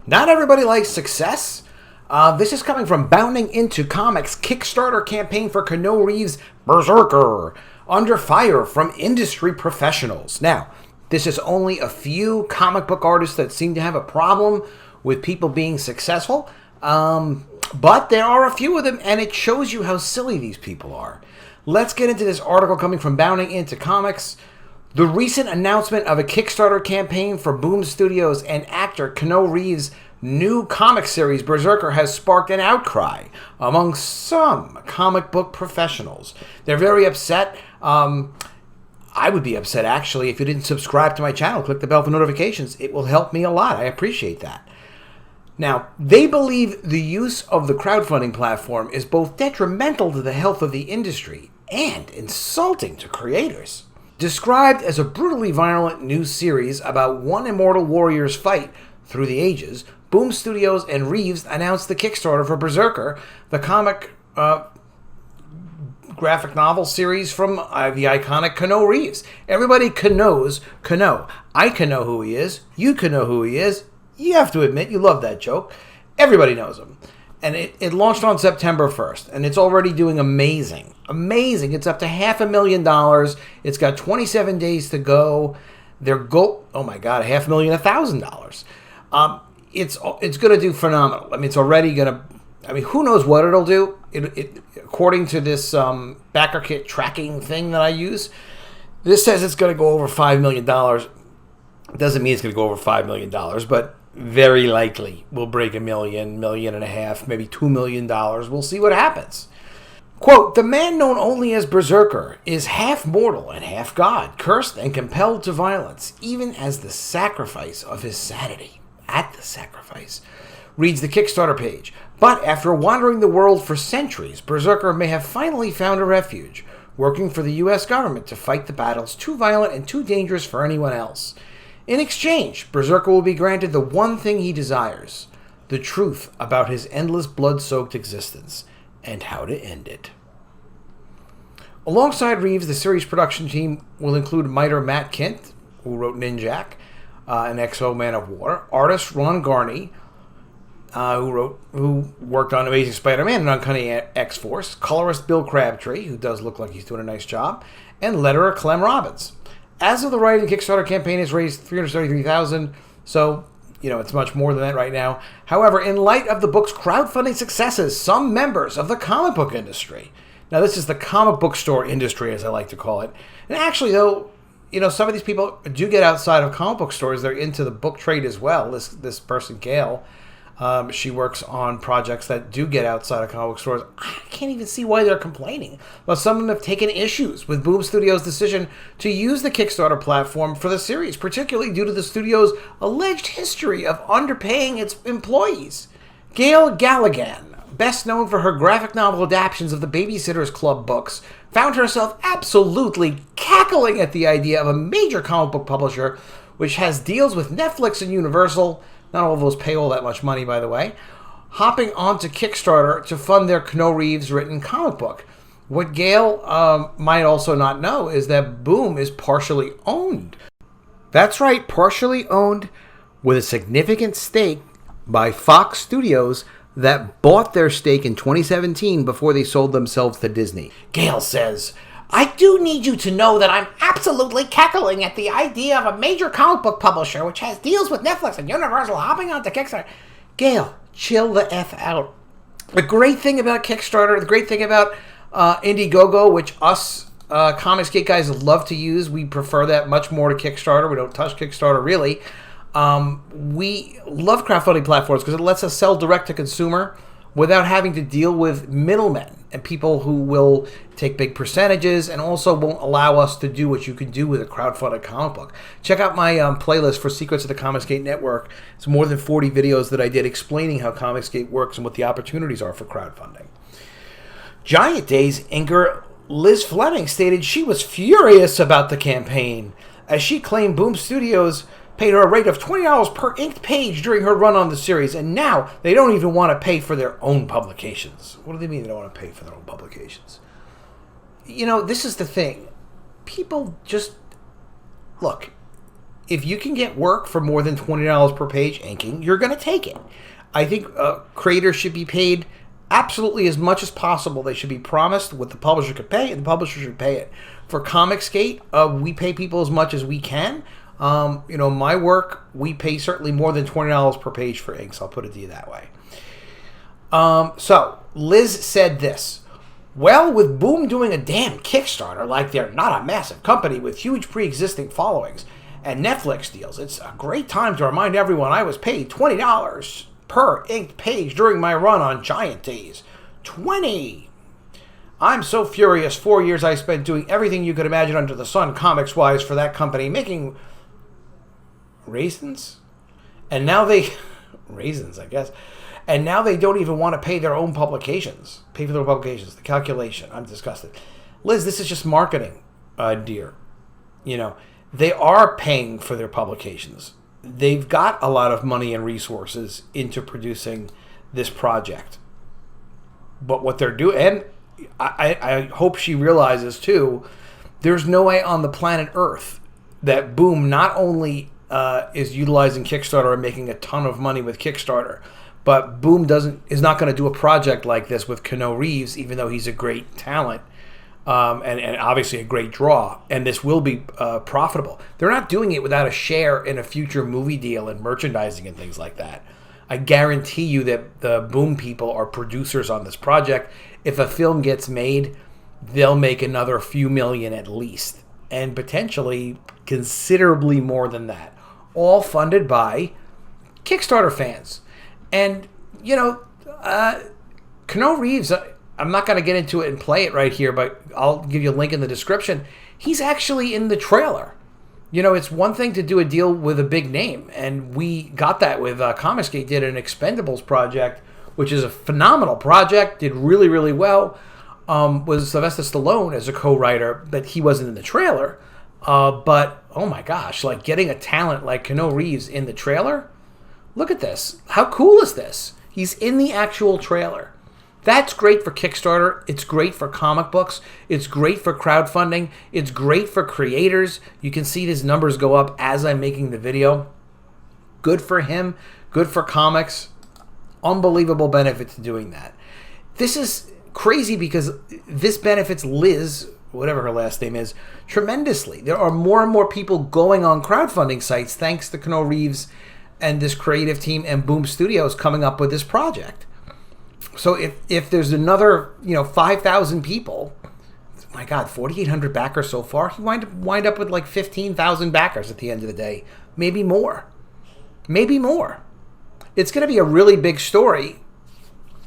Not everybody likes success. This is coming from Bounding Into Comics' Kickstarter campaign for Keanu Reeves' BRZRKR, under fire from industry professionals. Now, this is only a few comic book artists that seem to have a problem with people being successful, but there are a few of them, and it shows you how silly these people are. Let's get into this article coming from Bounding Into Comics. The recent announcement of a Kickstarter campaign for Boom Studios and actor Keanu Reeves' new comic series, BRZRKR, has sparked an outcry among some comic book professionals. They're very upset. I would be upset, actually, if you didn't subscribe to my channel. Click the bell for notifications. It will help me a lot. I appreciate that. Now, they believe the use of the crowdfunding platform is both detrimental to the health of the industry and insulting to creators. Described as a brutally violent new series about one immortal warrior's fight through the ages, Boom Studios and Reeves announced the Kickstarter for BRZRKR, the comic graphic novel series from the iconic Keanu Reeves. Everybody knows Keanu. I can know who he is. You can know who he is. You have to admit, you love that joke. Everybody knows him. And it launched on September 1st, and it's already doing amazing. Amazing. It's up to $500,000. It's got 27 days to go. Their goal, oh my God, $500,000, $1,000. It's going to do phenomenal. I mean, it's already going to, I mean, who knows what it'll do? According to this backer kit tracking thing that I use, this says it's going to go over $5 million. It doesn't mean it's going to go over $5 million, but very likely will break $1 million, $1.5 million, maybe $2 million. We'll see what happens. Quote, the man known only as BRZRKR is half mortal and half god, cursed and compelled to violence, even as the sacrifice of his sanity. At the sacrifice, reads the Kickstarter page. But after wandering the world for centuries, BRZRKR may have finally found a refuge, working for the U.S. government to fight the battles too violent and too dangerous for anyone else. In exchange, BRZRKR will be granted the one thing he desires, the truth about his endless blood-soaked existence, and how to end it. Alongside Reeves, the series production team will include writer Matt Kindt, who wrote Ninjak, and XO Man of War, artist Ron Garney, who worked on Amazing Spider-Man and Uncanny X-Force, colorist Bill Crabtree, who does look like he's doing a nice job, and letterer Clem Robbins. As of the writing, the Kickstarter campaign has raised $333,000, so, it's much more than that right now. However, in light of the book's crowdfunding successes, some members of the comic book industry, now this is the comic book store industry, as I like to call it, and actually, though, some of these people do get outside of comic book stores. They're into the book trade as well. This person, Gail, she works on projects that do get outside of comic book stores. I can't even see why they're complaining. Well, some of them have taken issues with Boom Studios' decision to use the Kickstarter platform for the series, particularly due to the studio's alleged history of underpaying its employees. Gail Galligan, best known for her graphic novel adaptations of the Babysitter's Club books, found herself absolutely cackling at the idea of a major comic book publisher, which has deals with Netflix and Universal, not all of those pay all that much money, by the way, hopping onto Kickstarter to fund their Keanu Reeves written comic book. What Gail might also not know is that Boom is partially owned. That's right, partially owned, with a significant stake by Fox Studios that bought their stake in 2017 before they sold themselves to Disney. Gail says, I do need you to know that I'm absolutely cackling at the idea of a major comic book publisher which has deals with Netflix and Universal hopping onto Kickstarter. Gail, chill the F out. The great thing about Kickstarter, the great thing about Indiegogo, which us Comicsgate guys love to use, we prefer that much more to Kickstarter. We don't touch Kickstarter really. We love crowdfunding platforms because it lets us sell direct to consumer without having to deal with middlemen and people who will take big percentages and also won't allow us to do what you can do with a crowdfunded comic book. Check out my playlist for Secrets of the Comicsgate Network. It's more than 40 videos that I did explaining how Comicsgate works and what the opportunities are for crowdfunding. Giant Days inker Liz Fleming stated she was furious about the campaign as she claimed Boom Studios paid her a rate of $20 per inked page during her run on the series, and now they don't even want to pay for their own publications. What do they mean they don't want to pay for their own publications? This is the thing. People just... Look, if you can get work for more than $20 per page inking, you're going to take it. I think creators should be paid absolutely as much as possible. They should be promised what the publisher could pay, and the publisher should pay it. For Comicsgate, we pay people as much as we can. My work, we pay certainly more than $20 per page for inks. I'll put it to you that way. So Liz said this. Well, with Boom doing a damn Kickstarter like they're not a massive company with huge pre-existing followings and Netflix deals, it's a great time to remind everyone I was paid $20 per inked page during my run on Giant Days. 20! I'm so furious. 4 years I spent doing everything you could imagine under the sun comics-wise for that company, making raisins? And now they... raisins, I guess. And now they don't even want to pay their own publications. Pay for their own publications. The calculation. I'm disgusted. Liz, this is just marketing, dear. They are paying for their publications. They've got a lot of money and resources into producing this project. But what they're doing, and I hope she realizes too, there's no way on the planet Earth that Boom not only is utilizing Kickstarter and making a ton of money with Kickstarter, but Boom is not going to do a project like this with Keanu Reeves, even though he's a great talent. And obviously a great draw, and this will be profitable. They're not doing it without a share in a future movie deal and merchandising and things like that. I guarantee you that the Boom people are producers on this project. If a film gets made, they'll make another few million at least, and potentially considerably more than that. All funded by Kickstarter fans. And, Keanu Reeves... I'm not going to get into it and play it right here, but I'll give you a link in the description. He's actually in the trailer. It's one thing to do a deal with a big name, and we got that with Comicsgate did an Expendables project, which is a phenomenal project, did really, really well. Was Sylvester Stallone as a co-writer, but he wasn't in the trailer. But, oh my gosh, like getting a talent like Keanu Reeves in the trailer? Look at this. How cool is this? He's in the actual trailer. That's great for Kickstarter. It's great for comic books. It's great for crowdfunding. It's great for creators. You can see these numbers go up as I'm making the video. Good for him. Good for comics. Unbelievable benefit to doing that. This is crazy because this benefits Liz, whatever her last name is, tremendously. There are more and more people going on crowdfunding sites thanks to Keanu Reeves and this creative team and Boom Studios coming up with this project. So if there's another, 5,000 people, my God, 4,800 backers so far, he wind up with like 15,000 backers at the end of the day. Maybe more. Maybe more. It's going to be a really big story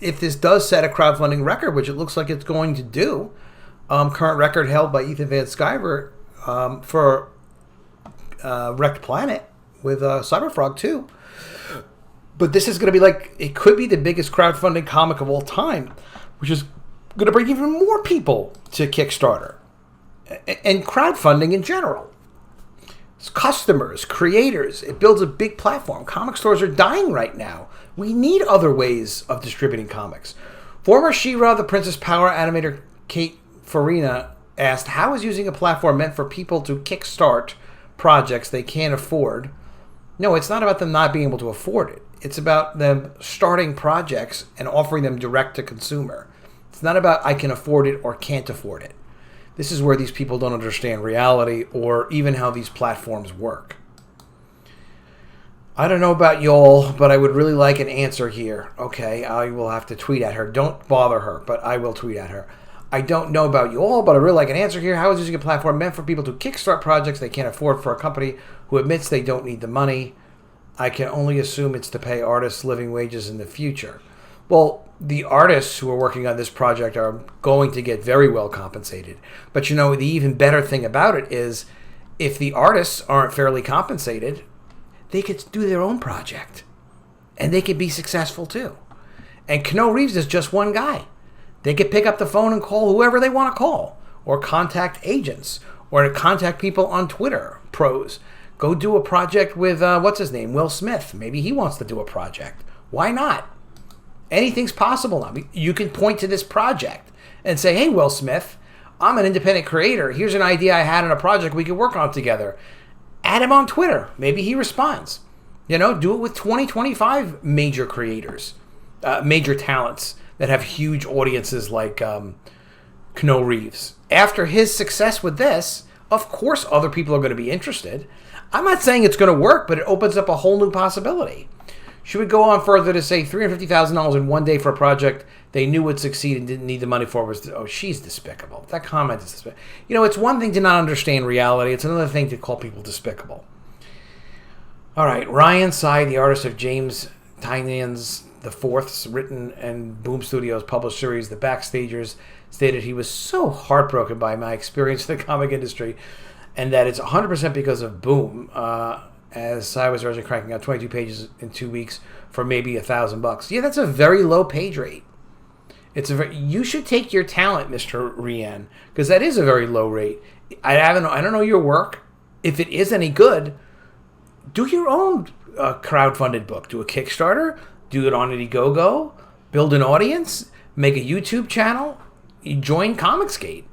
if this does set a crowdfunding record, which it looks like it's going to do. Current record held by Ethan Van Sciver for Wrecked Planet with Cyberfrog 2. But this is going to be it could be the biggest crowdfunding comic of all time, which is going to bring even more people to Kickstarter and crowdfunding in general. It's customers, creators. It builds a big platform. Comic stores are dying right now. We need other ways of distributing comics. Former She-Ra, the Princess Power animator Kate Farina asked, how is using a platform meant for people to kickstart projects they can't afford? No, it's not about them not being able to afford it. It's about them starting projects and offering them direct to consumer. It's not about I can afford it or can't afford it. This is where these people don't understand reality or even how these platforms work. I don't know about y'all, but I would really like an answer here. Okay, I will have to tweet at her. Don't bother her, but I will tweet at her. I don't know about you all, but I really like an answer here. How is using a platform meant for people to kickstart projects they can't afford for a company who admits they don't need the money? I can only assume it's to pay artists living wages in the future. Well, the artists who are working on this project are going to get very well compensated. But the even better thing about it is if the artists aren't fairly compensated, they could do their own project. And they could be successful too. And Keanu Reeves is just one guy. They could pick up the phone and call whoever they want to call. Or contact agents. Or contact people on Twitter, pros. Go do a project with, what's his name, Will Smith. Maybe he wants to do a project. Why not? Anything's possible now. You can point to this project and say, hey, Will Smith, I'm an independent creator. Here's an idea I had in a project we could work on together. Add him on Twitter. Maybe he responds. You know, do it with 20, 25 major creators, major talents that have huge audiences like Keanu Reeves. After his success with this, of course other people are going to be interested. I'm not saying it's going to work, but it opens up a whole new possibility. She would go on further to say $350,000 in one day for a project they knew would succeed and didn't need the money for was, oh, she's despicable. That comment is despicable. You know, it's one thing to not understand reality. It's another thing to call people despicable. All right, Ryan Tsai, the artist of James Tynion's The Fourth's written and Boom Studios published series, The Backstagers, stated he was so heartbroken by my experience in the comic industry and that it's 100% because of Boom, as Tsai was originally cranking out 22 pages in 2 weeks for maybe $1,000. Yeah, that's a very low page rate. You should take your talent, Mr. Rian, because that is a very low rate. I don't know your work. If it is any good, do your own crowdfunded book. Do a Kickstarter. Do it on Indiegogo. Build an audience. Make a YouTube channel. You join Comicsgate.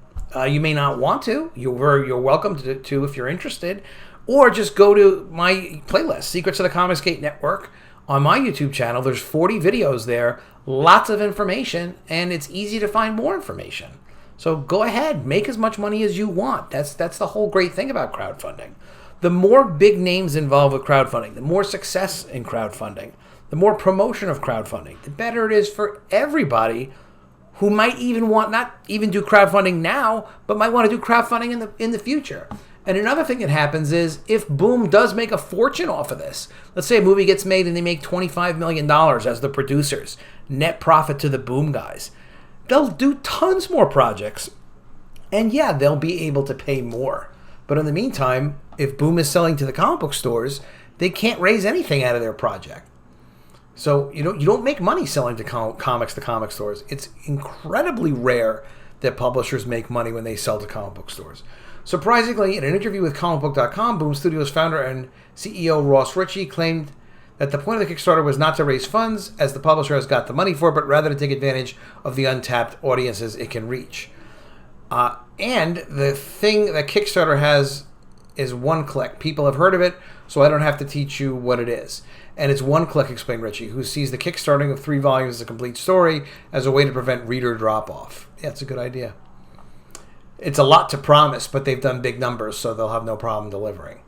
You may not want to. You're welcome to if you're interested. Or just go to my playlist, Secrets of the Comicsgate Network, on my YouTube channel. There's 40 videos there, lots of information, and it's easy to find more information. So go ahead, make as much money as you want. That's the whole great thing about crowdfunding. The more big names involved with crowdfunding, the more success in crowdfunding, the more promotion of crowdfunding, the better it is for everybody who might even not even do crowdfunding now, but might want to do crowdfunding in the future. And another thing that happens is if Boom does make a fortune off of this, let's say a movie gets made and they make $25 million as the producers, net profit to the Boom guys, they'll do tons more projects. And yeah, they'll be able to pay more. But in the meantime, if Boom is selling to the comic book stores, they can't raise anything out of their project. So you don't make money selling to comics to comic stores. It's incredibly rare that publishers make money when they sell to comic book stores. Surprisingly, in an interview with comicbook.com, Boom Studios founder and CEO Ross Ritchie claimed that the point of the Kickstarter was not to raise funds, as the publisher has got the money for it, but rather to take advantage of the untapped audiences it can reach. And the thing that Kickstarter has is one click. People have heard of it, so I don't have to teach you what it is. And it's one click, explained Ritchie, who sees the kickstarting of 3 volumes as a complete story as a way to prevent reader drop-off. Yeah, it's a good idea. It's a lot to promise, but they've done big numbers, so they'll have no problem delivering.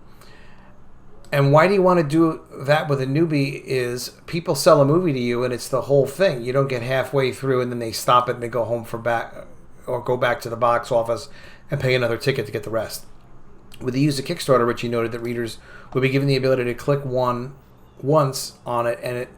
And why do you want to do that with a newbie is people sell a movie to you, and it's the whole thing. You don't get halfway through, and then they stop it, and they go home or go back to the box office and pay another ticket to get the rest. With the use of Kickstarter, Ritchie noted that readers will be given the ability to click once on it, and it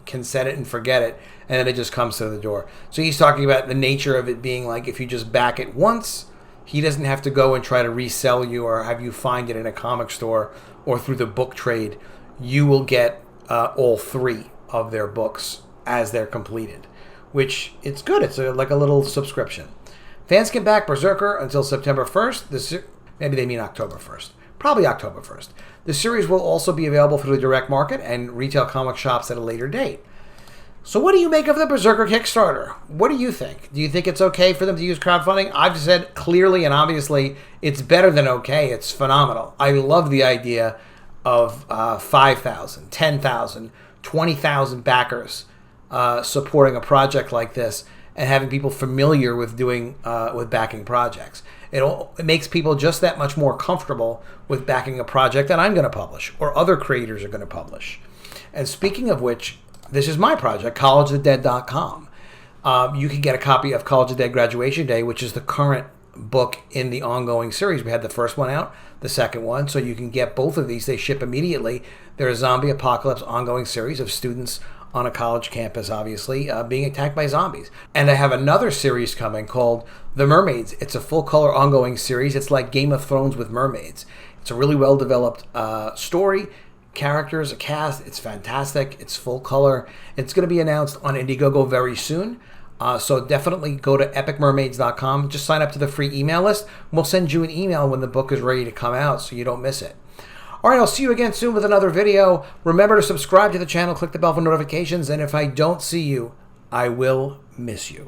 can set it and forget it, and then it just comes to the door. So he's talking about the nature of it being like if you just back it once, he doesn't have to go and try to resell you or have you find it in a comic store or through the book trade. You will get all 3 of their books as they're completed, which it's good. It's like a little subscription. Fans can back Berserker until September 1st. Maybe they mean October 1st. Probably October 1st. The series will also be available through the direct market and retail comic shops at a later date. So what do you make of the Berserker Kickstarter? What do you think? Do you think it's okay for them to use crowdfunding? I've said clearly and obviously it's better than okay. It's phenomenal. I love the idea of 5,000, 10,000, 20,000 backers supporting a project like this and having people familiar with with backing projects. It makes people just that much more comfortable with backing a project that I'm going to publish or other creators are going to publish. And speaking of which, this is my project, collegeofthedead.com. You can get a copy of College of the Dead Graduation Day, which is the current book in the ongoing series. We had the first one out, the second one, so you can get both of these. They ship immediately. They're a zombie apocalypse ongoing series of students on a college campus, obviously, being attacked by zombies. And I have another series coming called The Mermaids. It's a full-color ongoing series. It's like Game of Thrones with mermaids. It's a really well-developed story, characters, a cast. It's fantastic. It's full color. It's going to be announced on Indiegogo very soon. So definitely go to epicmermaids.com. Just sign up to the free email list. We'll send you an email when the book is ready to come out so you don't miss it. All right, I'll see you again soon with another video. Remember to subscribe to the channel, click the bell for notifications, and if I don't see you, I will miss you.